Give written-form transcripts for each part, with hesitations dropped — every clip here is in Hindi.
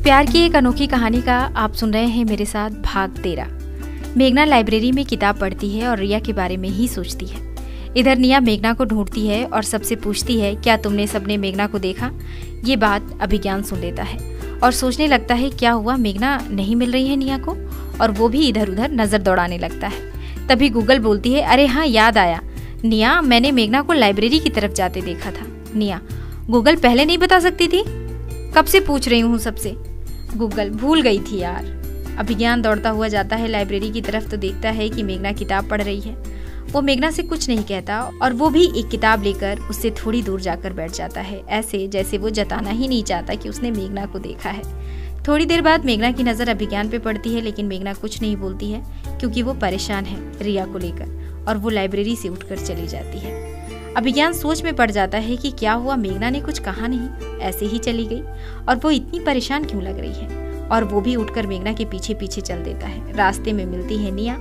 प्यार की एक अनोखी कहानी का आप सुन रहे हैं मेरे साथ भाग 13। मेघना लाइब्रेरी में किताब पढ़ती है और रिया के बारे में ही सोचती है। इधर निया मेघना को ढूंढती है और सबसे पूछती है, क्या तुमने सबने मेघना को देखा? ये बात अभिज्ञान सुन लेता है और सोचने लगता है क्या हुआ, मेघना नहीं मिल रही है निया को, और वो भी इधर उधर नजर दौड़ाने लगता है। तभी गूगल बोलती है, अरे हाँ याद आया निया, मैंने मेघना को लाइब्रेरी की तरफ जाते देखा था। निया, गूगल पहले नहीं बता सकती थी? कब से पूछ रही हूँ सबसे। गूगल, भूल गई थी यार। अभिज्ञान दौड़ता हुआ जाता है लाइब्रेरी की तरफ तो देखता है कि मेघना किताब पढ़ रही है। वो मेघना से कुछ नहीं कहता और वो भी एक किताब लेकर उससे थोड़ी दूर जाकर बैठ जाता है, ऐसे जैसे वो जताना ही नहीं चाहता कि उसने मेघना को देखा है। थोड़ी देर बाद मेघना की नज़र अभिज्ञान पे पड़ती है, लेकिन मेघना कुछ नहीं बोलती है क्योंकि वो परेशान है रिया को लेकर, और वो लाइब्रेरी से उठकर चली जाती है। अभिज्ञान सोच में पड़ जाता है कि क्या हुआ, मेघना ने कुछ कहा नहीं, ऐसे ही चली गई, और वो इतनी परेशान क्यों लग रही है। और वो भी उठकर मेघना के पीछे पीछे चल देता है। रास्ते में मिलती है निया।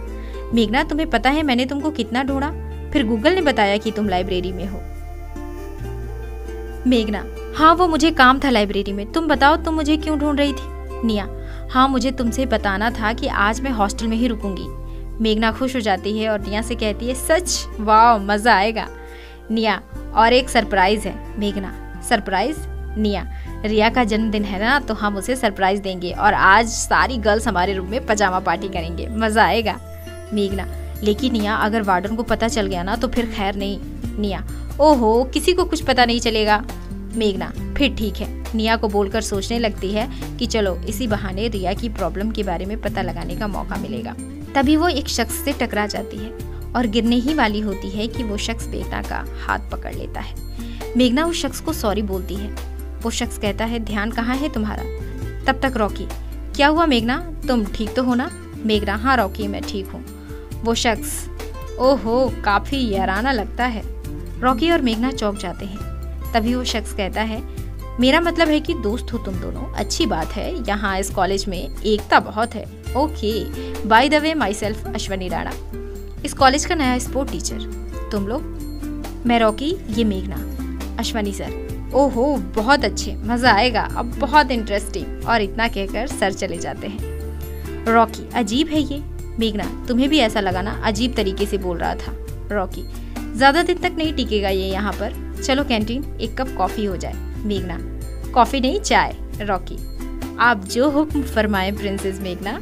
मेघना, तुम्हें पता है मैंने तुमको कितना ढूंढा, फिर गूगल ने बताया कि तुम लाइब्रेरी में हो। मेघना, हाँ वो मुझे काम था लाइब्रेरी में, तुम बताओ तुम मुझे क्यों ढूंढ रही थी? निया, हाँ मुझे तुमसे बताना था कि आज मैं हॉस्टल में ही रुकूंगी। मेघना खुश हो जाती है और निया से कहती है, सच? वाह, मजा आएगा। निया, और एक सरप्राइज है। मेघना, सरप्राइज? निया, रिया का जन्मदिन है ना, तो हम उसे सरप्राइज देंगे और आज सारी गर्ल्स हमारे रूम में पजामा पार्टी करेंगे, मजा आएगा। मेघना, लेकिन निया अगर वार्डन को पता चल गया ना तो फिर खैर नहीं। निया, ओहो, किसी को कुछ पता नहीं चलेगा। मेघना, फिर ठीक है। निया को बोलकर सोचने लगती है कि चलो इसी बहाने रिया की प्रॉब्लम के बारे में पता लगाने का मौका मिलेगा। तभी वो एक शख्स से टकरा जाती है और गिरने ही वाली होती है कि वो शख्स मेघना का हाथ पकड़ लेता है। मेघना उस शख्स को सॉरी बोलती है। वो शख्स कहता है, ध्यान कहाँ है तुम्हारा? तब तक रॉकी, क्या हुआ मेघना, तुम ठीक तो हो ना? मेघना, हाँ रॉकी मैं ठीक हूँ। वो शख्स, ओहो काफी याराना लगता है। रॉकी और मेघना चौंक जाते हैं। तभी वो शख्स कहता है, मेरा मतलब है कि दोस्त हो तुम दोनों, अच्छी बात है, यहाँ इस कॉलेज में एकता बहुत है। Okay, by the way my self Ashwani Rana, इस कॉलेज का नया स्पोर्ट टीचर। तुम लोग? मैं रॉकी, ये मेघना। अश्वनी सर, ओहो बहुत अच्छे, मजा आएगा, अब बहुत इंटरेस्टिंग। और इतना कहकर सर चले जाते हैं। रॉकी, अजीब है ये। मेघना, तुम्हें भी ऐसा लगा ना, अजीब तरीके से बोल रहा था। रॉकी, ज्यादा दिन तक नहीं टिकेगा ये यहाँ पर, चलो कैंटीन एक कप कॉफी हो जाए। मेघना, कॉफी नहीं चाय। रॉकी, आप जो हुक्म फरमाए प्रिंसेस मेघना।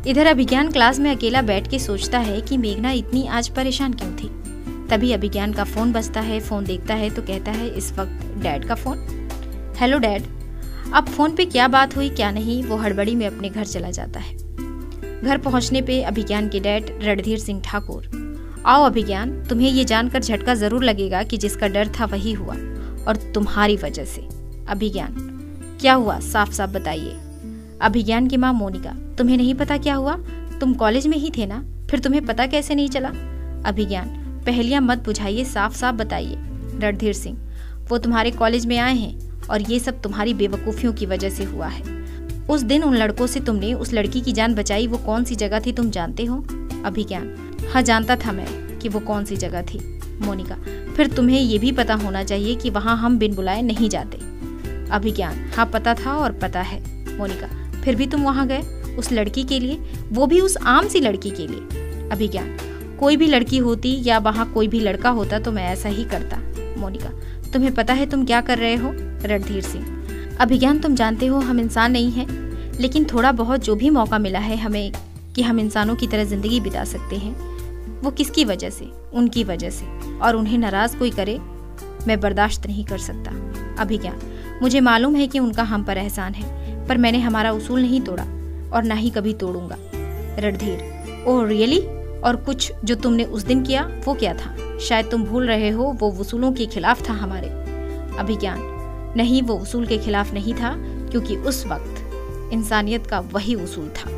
इधर अभिज्ञान क्लास में अकेला बैठ के सोचता है कि मेघना इतनी आज परेशान क्यों थी। तभी अभिज्ञान का फोन बजता है। फोन देखता है तो कहता है, इस वक्त डैड का फोन। Hello dad. अब फोन पे क्या बात हुई क्या नहीं, वो हड़बड़ी में अपने घर चला जाता है। घर पहुंचने पे अभिज्ञान के डैड रणधीर सिंह ठाकुर, आओ अभिज्ञान, तुम्हें ये जानकर झटका जरूर लगेगा कि जिसका डर था वही हुआ, और तुम्हारी वजह से। अभिज्ञान, क्या हुआ, साफ साफ बताइए। अभिज्ञान की माँ मोनिका, तुम्हें नहीं पता क्या हुआ? तुम कॉलेज में ही थे ना, फिर तुम्हें पता कैसे नहीं चला? अभिज्ञान, पहेलियां मत बुझाइए, साफ साफ बताइए। रणधीर सिंह, वो तुम्हारे कॉलेज में आए हैं और ये सब तुम्हारी बेवकूफियों की वजह से हुआ है। उस दिन उन लड़कों से तुमने उस लड़की की जान बचाई, वो कौन सी जगह थी तुम जानते हो? अभिज्ञान, हाँ जानता था मैं कि वो कौन सी जगह थी। मोनिका, फिर तुम्हें ये भी पता होना चाहिए कि वहाँ हम बिन बुलाए नहीं जाते। अभिज्ञान, हाँ पता था और पता है। मोनिका, फिर भी तुम वहाँ गए उस लड़की के लिए, वो भी उस आम सी लड़की के लिए। अभिज्ञान, कोई भी लड़की होती या वहाँ कोई भी लड़का होता तो मैं ऐसा ही करता। मोनिका, तुम्हें पता है तुम क्या कर रहे हो? रणधीर सिंह, अभिज्ञान तुम जानते हो हम इंसान नहीं हैं, लेकिन थोड़ा बहुत जो भी मौका मिला है हमें कि हम इंसानों की तरह जिंदगी बिता सकते हैं, वो किसकी वजह से? उनकी वजह से, और उन्हें नाराज कोई करे मैं बर्दाश्त नहीं कर सकता। अभिज्ञान, मुझे मालूम है कि उनका हम पर एहसान है, पर मैंने हमारा उसूल नहीं तोड़ा और ना ही कभी तोड़ूंगा। Randhir, oh really? और कुछ जो तुमने उस दिन किया वो क्या था? शायद तुम भूल रहे हो, वो उसूलों के खिलाफ था हमारे। अभिज्ञान, नहीं वो उसूल के खिलाफ नहीं था, क्योंकि उस वक्त इंसानियत का वही उसूल था।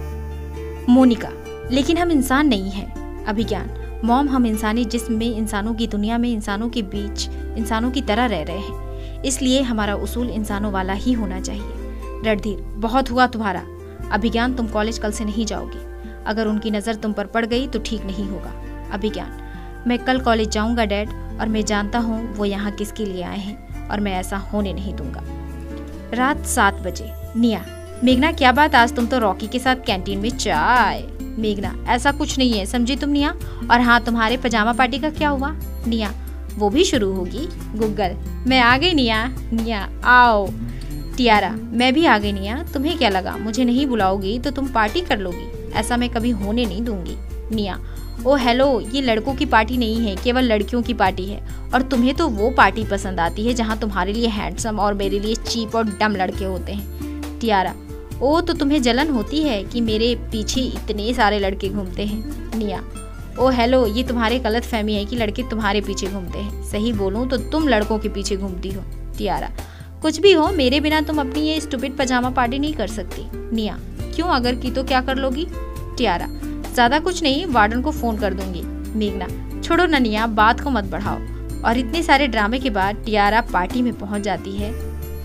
मोनिका, लेकिन हम इंसान नहीं हैं। अभिज्ञान, मॉम, हम इंसानी जिस्म में, इंसानों की दुनिया में, इंसानों के बीच इंसानों की तरह रह रहे हैं, इसलिए हमारा उसूल इंसानों वाला ही होना चाहिए। रणधीर, बहुत हुआ तुम्हारा। अभिज्ञान, तुम कॉलेज कल से नहीं जाओगी, अगर उनकी नज़र तुम पर पड़ गई तो ठीक नहीं होगा। अभिज्ञान, मैं कल कॉलेज जाऊंगा डैड, और मैं जानता हूँ वो यहाँ किसके लिए आए हैं और मैं ऐसा होने नहीं दूंगा। रात 7 बजे। निया, मेघना क्या बात, आज तुम तो रॉकी के साथ कैंटीन में चाय। मेघना ऐसा कुछ नहीं है, समझी तुम निया। और हाँ, तुम्हारे पजामा पार्टी का क्या हुआ? निया वो भी शुरू होगी। गुग्गल मैं आ गई निया। निया आओ। टियारा मैं भी आ गई निया, तुम्हें क्या लगा मुझे नहीं बुलाओगी तो तुम पार्टी कर लोगी? ऐसा मैं कभी होने नहीं दूंगी। निया ओ हेलो, ये लड़कों की पार्टी नहीं है, केवल लड़कियों की पार्टी है। और तुम्हें तो वो पार्टी पसंद आती है जहाँ तुम्हारे लिए हैंडसम और मेरे लिए चीप और डम लड़के होते हैं। टियारा ओ तो तुम्हें जलन होती है कि मेरे पीछे इतने सारे लड़के घूमते हैं। निया ओ हेलो, ये तुम्हारी गलत फहमी है कि लड़के तुम्हारे पीछे घूमते हैं, सही बोलूं तो तुम लड़कों के पीछे घूमती हो। टियारा कुछ भी हो, मेरे बिना तुम अपनी ये स्टूपिड पजामा पार्टी नहीं कर सकती। निया क्यों, अगर की तो क्या कर लोगी? टियारा ज्यादा कुछ नहीं, वार्डन को फोन कर दूंगी। मेघना छोड़ो ना निया, बात को मत बढ़ाओ। और इतने सारे ड्रामे के बाद टियारा पार्टी में पहुंच जाती है।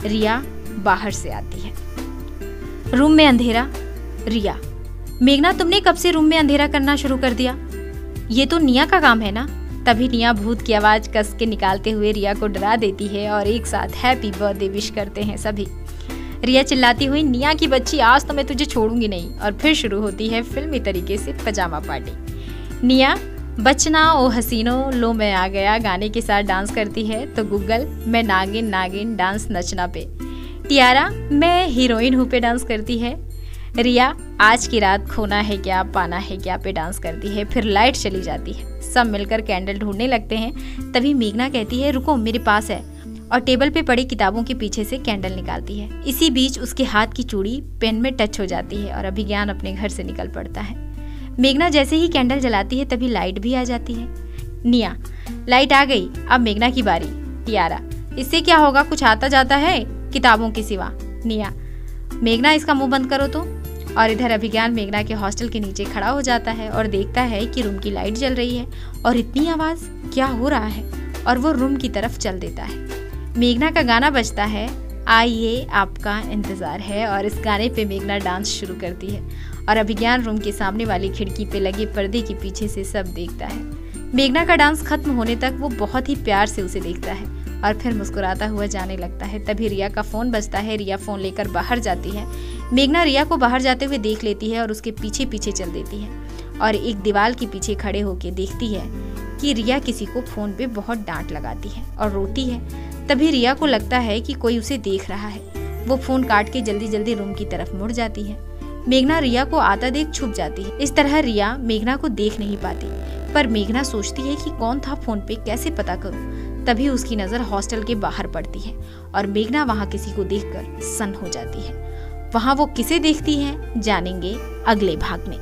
रिया बाहर से आती है। रूम में अंधेरा। रिया मेघना तुमने कब से रूम में अंधेरा करना शुरू कर दिया? ये तो निया का काम है ना। तभी निया भूत की आवाज कस के निकालते हुए रिया को डरा देती है और एक साथ हैप्पी बर्थडे विश करते हैं सभी। रिया चिल्लाती हुई निया की बच्ची, आज तो मैं तुझे छोड़ूंगी नहीं। और फिर शुरू होती है फिल्मी तरीके से पजामा पार्टी। निया बचना ओ हसीनो लो मैं आ गया गाने के साथ डांस करती है तो गुग्गल मैं नागिन नागिन डांस नचना पे। टियारा मैं हीरोइन हूँ पे डांस करती है। रिया आज की रात खोना है क्या पाना है क्या पे डांस करती है। फिर लाइट चली जाती है, सब मिलकर कैंडल ढूंढने लगते हैं। तभी मेघना कहती है रुको मेरे पास है, और टेबल पे पड़ी किताबों के पीछे से कैंडल निकालती है। इसी बीच उसके हाथ की चूड़ी पेन में टच हो जाती है और अभिज्ञान अपने घर से निकल पड़ता है। मेघना जैसे ही कैंडल जलाती है तभी लाइट भी आ जाती है। निया लाइट आ गई, अब मेघना की बारी। टियारा इससे क्या होगा, कुछ आता जाता है किताबों के सिवा। निया मेघना इसका मुंह बंद करो तो। और इधर अभिज्ञान मेघना के हॉस्टल के नीचे खड़ा हो जाता है और देखता है कि रूम की लाइट जल रही है और इतनी आवाज, क्या हो रहा है? और वो रूम की तरफ चल देता है। मेघना का गाना बजता है, आइए आपका इंतजार है। और इस गाने पे मेघना डांस शुरू करती है और अभिज्ञान रूम के सामने वाली खिड़की पे लगे पर्दे के पीछे से सब देखता है। मेघना का डांस खत्म होने तक वो बहुत ही प्यार से उसे देखता है और फिर मुस्कुराता हुआ जाने लगता है। तभी रिया का फोन बजता है। रिया फोन लेकर बाहर जाती है। मेघना रिया को बाहर जाते हुए देख लेती है और उसके पीछे पीछे चल देती है और एक दीवार के पीछे खड़े होकर देखती है कि रिया किसी को फोन पे बहुत डांट लगाती है और रोती है। तभी रिया को लगता है कि कोई उसे देख रहा है। वो फोन काट के जल्दी जल्दी रूम की तरफ मुड़ जाती है। मेघना रिया को आता देख छुप जाती है। इस तरह रिया मेघना को देख नहीं पाती, पर मेघना सोचती है कि कौन था फोन पे, कैसे पता करूं। तभी उसकी नजर हॉस्टल के बाहर पड़ती है और मेघना वहां किसी को देखकर सन्न हो जाती है। वहां वो किसे देखती है जानेंगे अगले भाग में।